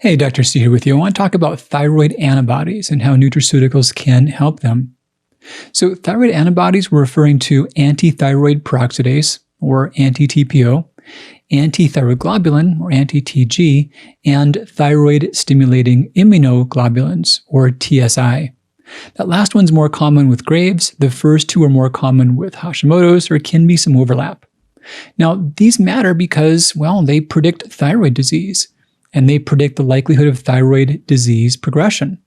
Hey, Dr. C here with you. I want to talk about thyroid antibodies and how nutraceuticals can help them. So thyroid antibodies, we're referring to antithyroid peroxidase, or anti-TPO, antithyroglobulin, or anti-TG, and thyroid-stimulating immunoglobulins, or TSI. That last one's more common with Graves'. The first two are more common with Hashimoto's, or can be some overlap. Now, these matter because, well, they predict thyroid disease, and they predict the likelihood of thyroid disease progression.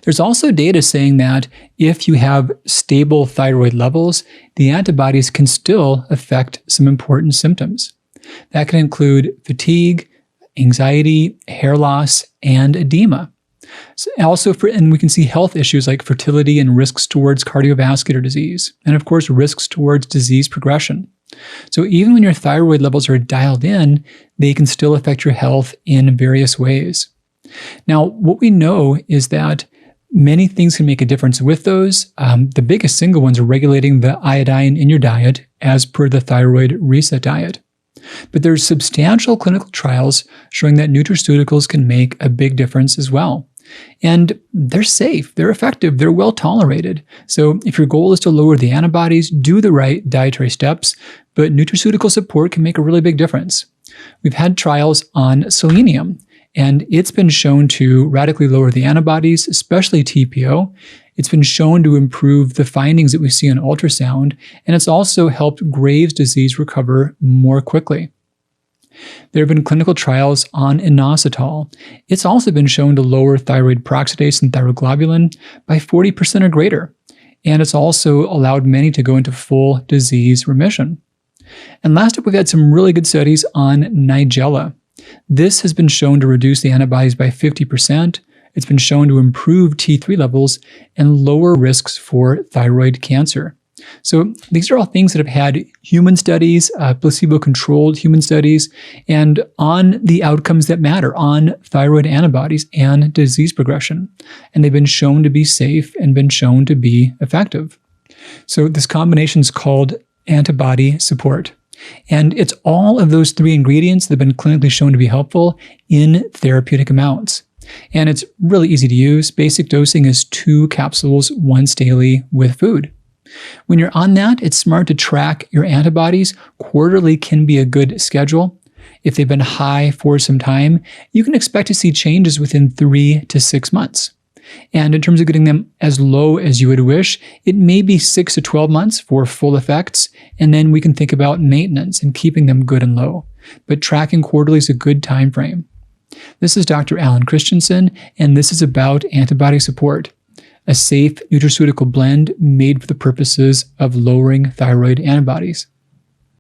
There's also data saying that if you have stable thyroid levels, the antibodies can still affect some important symptoms. That can include fatigue, anxiety, hair loss, and edema. And we can see health issues like fertility and risks towards cardiovascular disease, and of course, risks towards disease progression. So even when your thyroid levels are dialed in, they can still affect your health in various ways. Now, what we know is that many things can make a difference with those. The biggest single ones are regulating the iodine in your diet as per the thyroid reset diet. But there's substantial clinical trials showing that nutraceuticals can make a big difference as well. And they're safe, they're effective, they're well tolerated. So if your goal is to lower the antibodies, do the right dietary steps, but nutraceutical support can make a really big difference. We've had trials on selenium, and it's been shown to radically lower the antibodies, especially TPO. It's been shown to improve the findings that we see on ultrasound, and it's also helped Graves' disease recover more quickly. There have been clinical trials on inositol. It's also been shown to lower thyroid peroxidase and thyroglobulin by 40% or greater, and it's also allowed many to go into full disease remission. And last up, we've had some really good studies on Nigella. This has been shown to reduce the antibodies by 50%. It's been shown to improve T3 levels and lower risks for thyroid cancer. So these are all things that have had human studies, placebo-controlled human studies, and on the outcomes that matter, on thyroid antibodies and disease progression. And they've been shown to be safe and been shown to be effective. So this combination is called Antibody Support. And it's all of those three ingredients that have been clinically shown to be helpful in therapeutic amounts. And it's really easy to use. Basic dosing is 2 capsules once daily with food. When you're on that, it's smart to track your antibodies. Quarterly can be a good schedule. If they've been high for some time, you can expect to see changes within 3 to 6 months. And in terms of getting them as low as you would wish, it may be 6 to 12 months for full effects, and then we can think about maintenance and keeping them good and low. But tracking quarterly is a good time frame. This is Dr. Alan Christianson, and this is about Antibody Support, a safe nutraceutical blend made for the purposes of lowering thyroid antibodies.